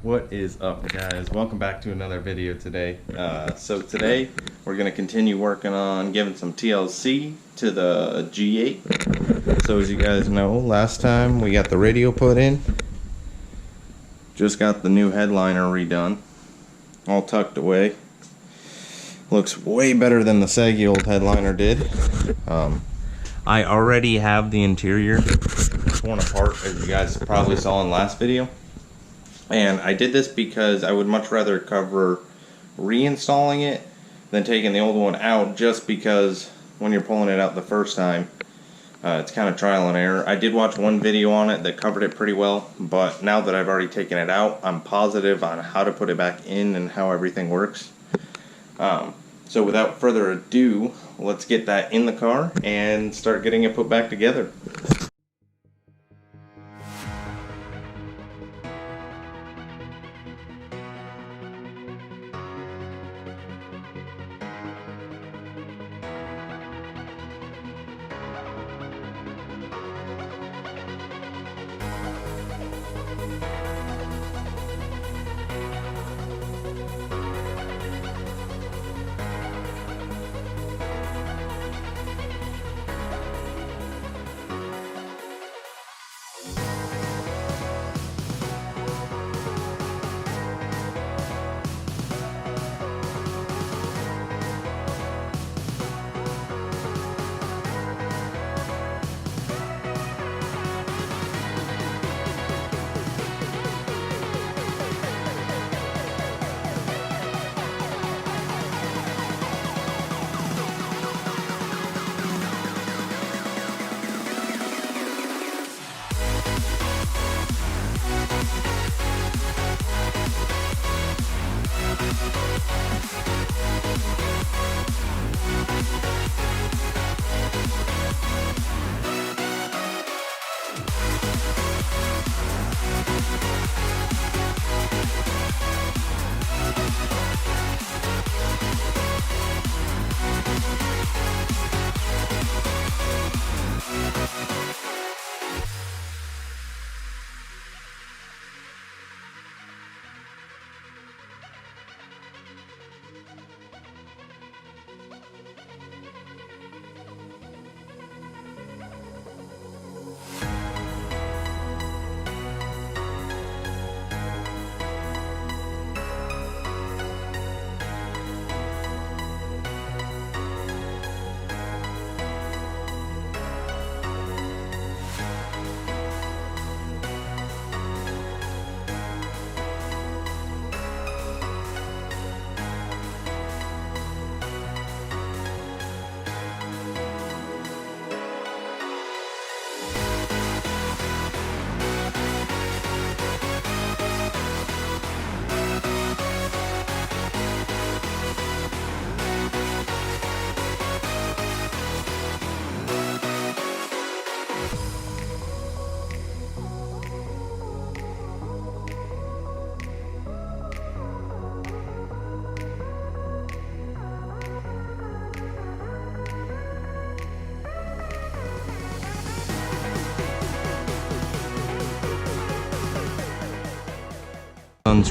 What is up, guys? Welcome back to another video today. So today we're going to continue working on giving some TLC to the G8. So as you guys know, last time we got the radio put in. Just got the new headliner redone. All tucked away. Looks way better than the saggy old headliner did. I already have the interior torn apart, as you guys probably saw in the last video. And I did this because I would much rather cover reinstalling it than taking the old one out, just because when you're pulling it out the first time, it's kind of trial and error. I did watch one video on it that covered it pretty well, but now that I've already taken it out, I'm positive on how to put it back in and how everything works. So without further ado, let's get that in the car and start getting it put back together.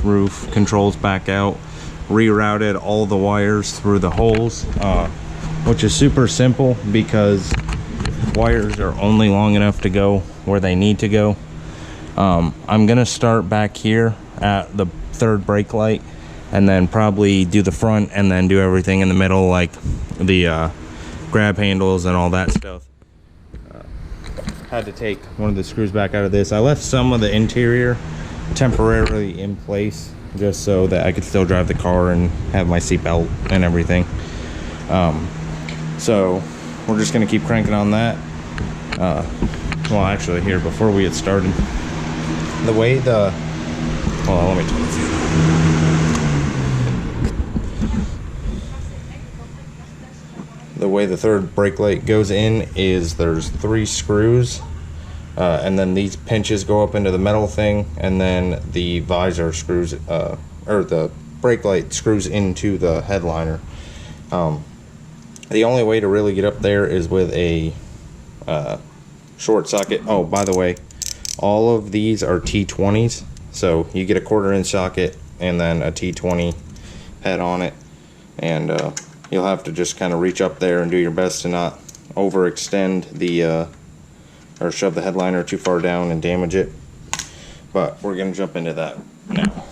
Roof controls back out, rerouted all the wires through the holes, which is super simple because wires are only long enough to go where they need to go. I'm gonna start back here at the third brake light and then probably do the front and then do everything in the middle, like the grab handles and all that stuff. Had to take one of the screws back out of this. I left some of the interior temporarily in place just so that I could still drive the car and have my seatbelt and everything. So we're just gonna keep cranking on that. Well, actually, here, before we get started, the way the hold on, let me turn this on. The way the third brake light goes in is there's 3 screws. And then these pinches go up into the metal thing, and then the visor screws, or the brake light screws into the headliner. The only way to really get up there is with a short socket. Oh, by the way, all of these are T20s, So you get a 1/4 inch socket and then a T20 head on it, and you'll have to just kind of reach up there and do your best to not overextend the or shove the headliner too far down and damage it. But we're going to jump into that now.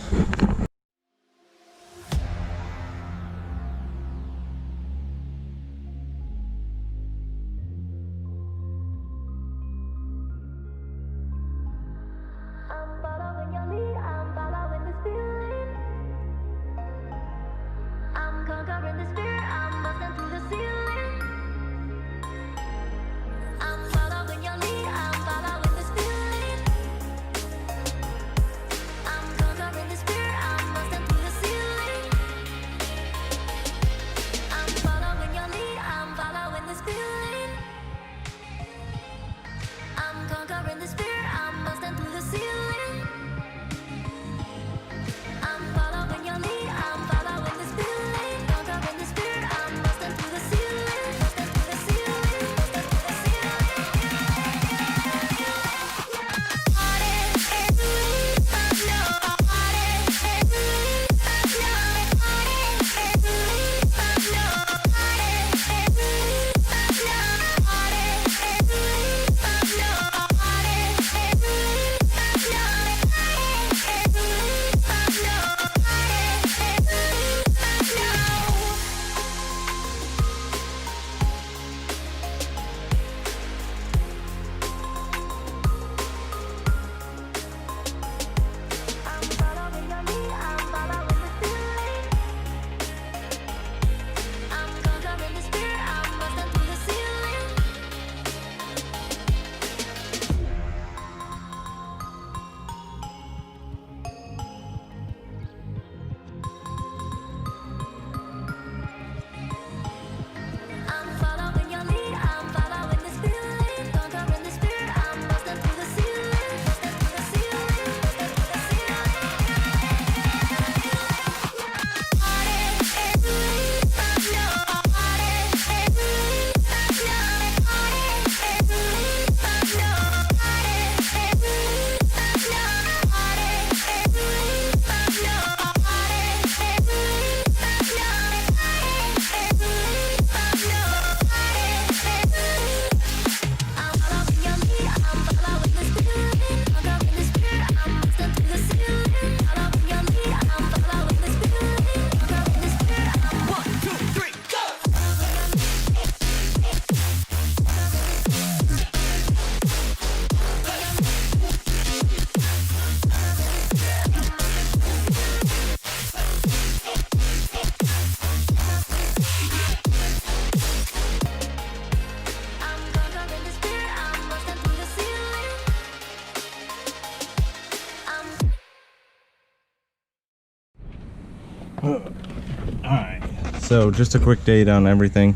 Alright, so just a quick date on everything.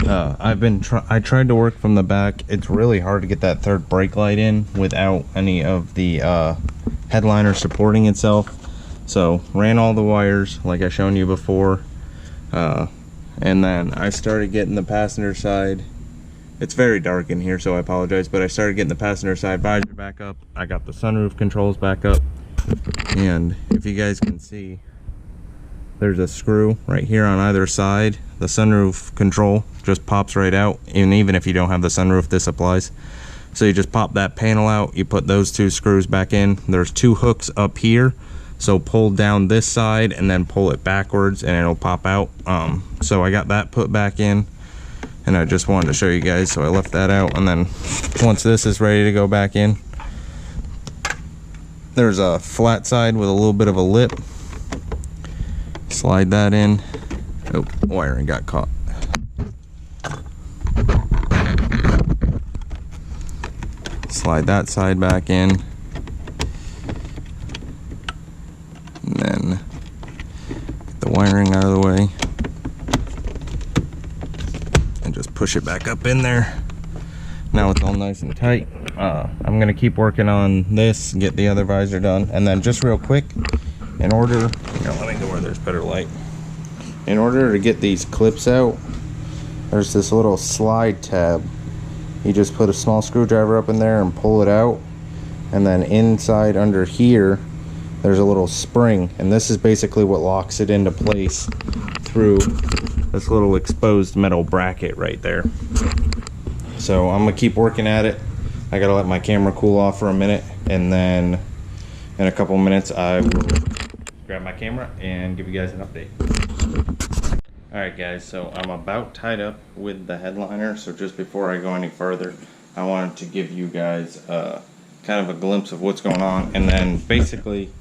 I tried to work from the back. It's really hard to get that third brake light in without any of the headliner supporting itself. So ran all the wires like I shown you before, and then I started getting the passenger side. It's very dark in here, so I apologize, but I started getting the passenger side visor back up. I got the sunroof controls back up, and if you guys can see, there's a screw right here on either side. The sunroof control just pops right out, and even if you don't have the sunroof, this applies. So you just pop that panel out, you put those two screws back in. There's two hooks up here, so pull down this side and then pull it backwards and it'll pop out. So I got that put back in, and I just wanted to show you guys, so I left that out. And then once this is ready to go back in, there's a flat side with a little bit of a lip. Slide that in. Oh, wiring got caught. Slide that side back in, and then get the wiring out of the way and just push it back up in there. Now it's all nice and tight. I'm gonna keep working on this and get the other visor done. And then just real quick, in order, let me go where there's better light. In order to get these clips out, there's this little slide tab. You just put a small screwdriver up in there and pull it out, and then inside under here there's a little spring, and this is basically what locks it into place through this little exposed metal bracket right there. So I'm gonna keep working at it. I gotta let my camera cool off for a minute, and then in a couple minutes I will grab my camera and give you guys an update. Alright guys, so I'm about tied up with the headliner, so just before I go any further, I wanted to give you guys kind of a glimpse of what's going on. And then basically,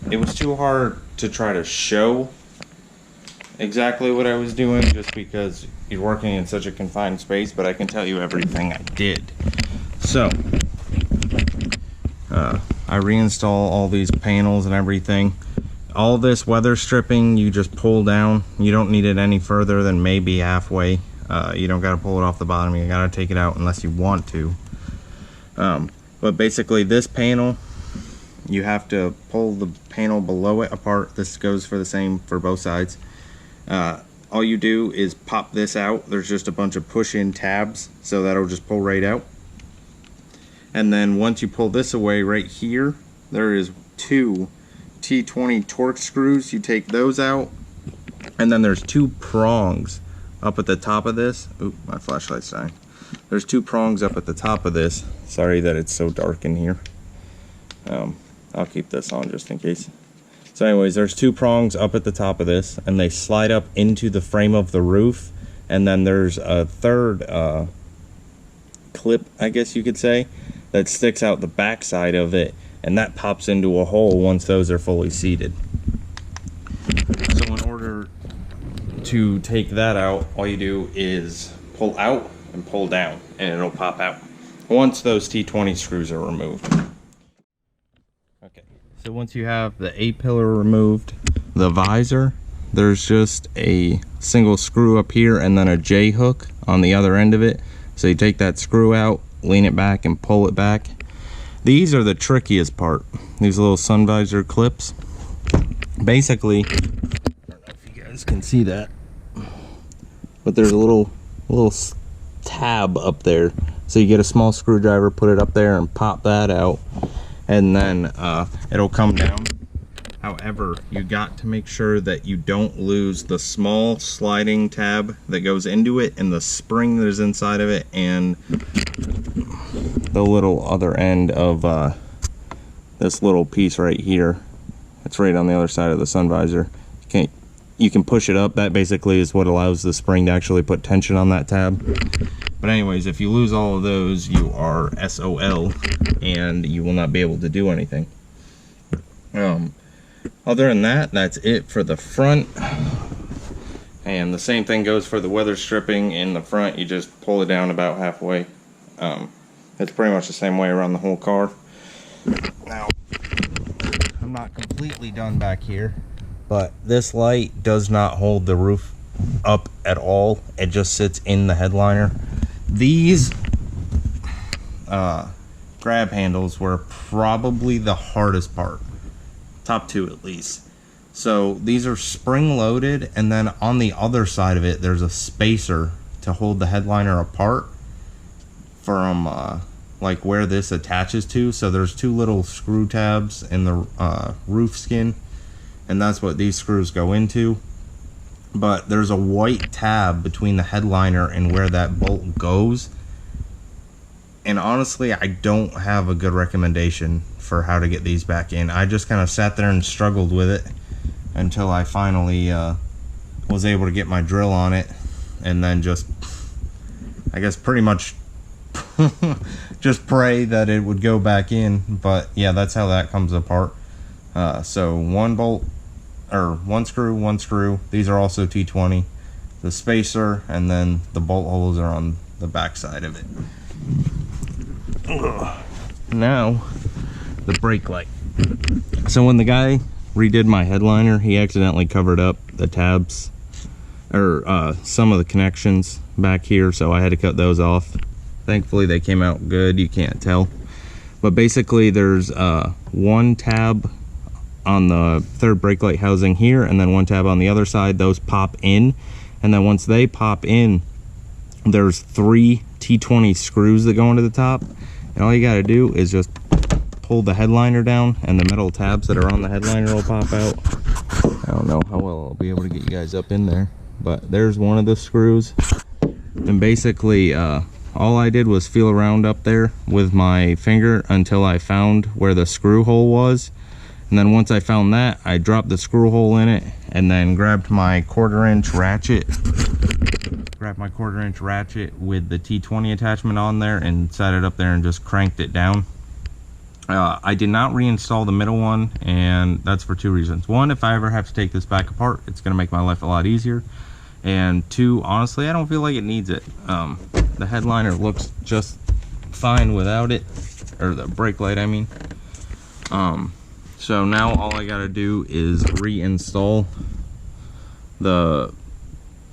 it was too hard to try to show exactly what I was doing just because you're working in such a confined space, but I can tell you everything I did. So I reinstall all these panels and everything. All this weather stripping you just pull down. You don't need it any further than maybe halfway. You don't got to pull it off the bottom. You got to take it out unless you want to. But basically this panel, you have to pull the panel below it apart. This goes for the same for both sides. All you do is pop this out. There's just a bunch of push-in tabs, so that'll just pull right out. And then once you pull this away right here, there is 2 T20 Torx screws. You take those out, and then there's 2 prongs up at the top of this. Oop, my flashlight's dying. There's 2 prongs up at the top of this. Sorry that it's so dark in here. I'll keep this on just in case. So anyways, there's 2 prongs up at the top of this, and they slide up into the frame of the roof. And then there's a third clip, I guess you could say, that sticks out the back side of it, and that pops into a hole once those are fully seated. So in order to take that out, all you do is pull out and pull down, and it'll pop out once those T20 screws are removed. Okay, so once you have the A-pillar removed, the visor, there's just a single screw up here and then a J-hook on the other end of it. So you take that screw out, lean it back, and pull it back. These are the trickiest part, these little sun visor clips. Basically, I don't know if you guys can see that, but there's a little tab up there. So you get a small screwdriver, put it up there, and pop that out, and then it'll come down. However, you got to make sure that you don't lose the small sliding tab that goes into it, and the spring that is inside of it, and the little other end of this little piece right here. It's right on the other side of the sun visor. You can push it up. That basically is what allows the spring to actually put tension on that tab. But anyways, if you lose all of those, you are SOL, and you will not be able to do anything. Other than that, that's it for the front. And the same thing goes for the weather stripping in the front. You just pull it down about halfway. It's pretty much the same way around the whole car. Now, I'm not completely done back here, but this light does not hold the roof up at all. It just sits in the headliner. These grab handles were probably the hardest part. Top 2 at least. So these are spring loaded, and then on the other side of it there's a spacer to hold the headliner apart from like where this attaches to. So there's 2 little screw tabs in the roof skin, and that's what these screws go into. But there's a white tab between the headliner and where that bolt goes, and honestly I don't have a good recommendation for how to get these back in. I just kind of sat there and struggled with it until I finally was able to get my drill on it, and then just, I guess, pretty much just pray that it would go back in. But yeah, that's how that comes apart. So 1 bolt, or 1 screw. These are also T20. The spacer, and then the bolt holes are on the back side of it. Now, the brake light. So when the guy redid my headliner, he accidentally covered up the tabs, or some of the connections back here, so I had to cut those off. Thankfully they came out good, you can't tell. But basically there's 1 tab on the 3rd brake light housing here, and then 1 tab on the other side. Those pop in, and then once they pop in, there's 3 T20 screws that go into the top, and all you got to do is just pull the headliner down and the metal tabs that are on the headliner will pop out. I don't know how well I'll be able to get you guys up in there, but there's one of the screws. And basically all I did was feel around up there with my finger until I found where the screw hole was. And then once I found that, I dropped the screw hole in it and then grabbed my 1/4 inch ratchet. Grabbed my 1/4 inch ratchet with the T20 attachment on there and set it up there and just cranked it down. I did not reinstall the middle one, and that's for 2 reasons. One, if I ever have to take this back apart, it's going to make my life a lot easier. And 2, honestly, I don't feel like it needs it. The headliner looks just fine without it, or the brake light, I mean. So now all I gotta do is reinstall the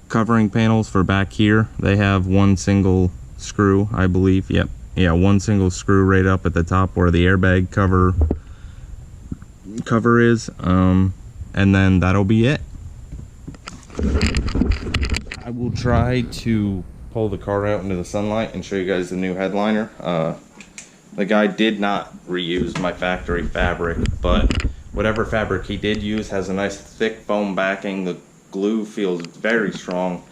covering panels for back here. They have one single screw, I believe. Yep, yeah, one single screw right up at the top where the airbag cover is, and then that'll be it. I will try to pull the car out into the sunlight and show you guys the new headliner. The guy did not reuse my factory fabric, but whatever fabric he did use has a nice thick foam backing. The glue feels very strong,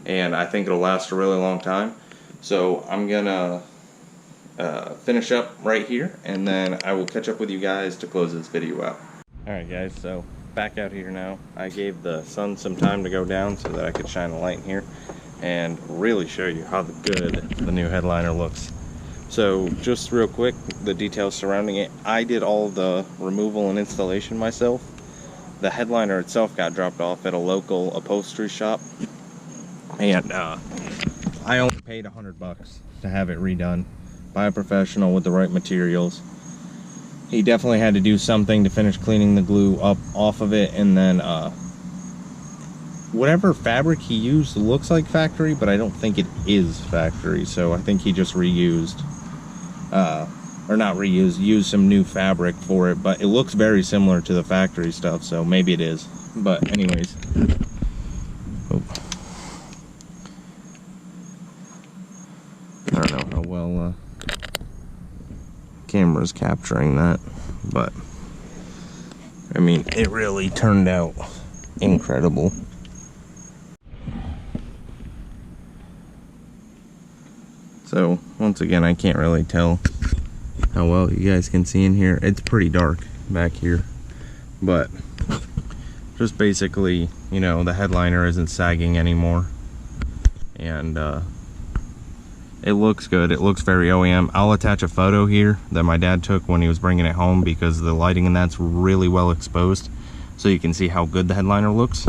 and I think it'll last a really long time. So I'm gonna finish up right here, and then I will catch up with you guys to close this video out. Alright guys, so back out here now. I gave the sun some time to go down so that I could shine a light in here and really show you how good the new headliner looks. So just real quick, the details surrounding it. I did all the removal and installation myself. The headliner itself got dropped off at a local upholstery shop, and I only paid $100 to have it redone by a professional with the right materials. He definitely had to do something to finish cleaning the glue up off of it, and then whatever fabric he used looks like factory, but I don't think it is factory, so I think he just reused, or not reused, used some new fabric for it, but it looks very similar to the factory stuff, so maybe it is. But anyways, I don't know how well camera's capturing that, but I mean, it really turned out incredible. So once again, I can't really tell how well you guys can see in here. It's pretty dark back here, but just basically, you know, the headliner isn't sagging anymore, and it looks good. It looks very OEM. I'll attach a photo here that my dad took when he was bringing it home, because the lighting in that's really well exposed, so you can see how good the headliner looks.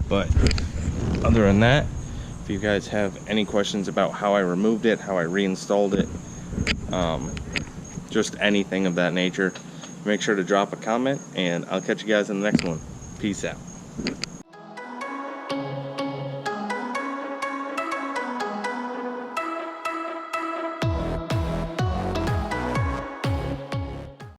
But other than that, if you guys have any questions about how I removed it, how I reinstalled it, just anything of that nature, make sure to drop a comment, and I'll catch you guys in the next one. Peace out.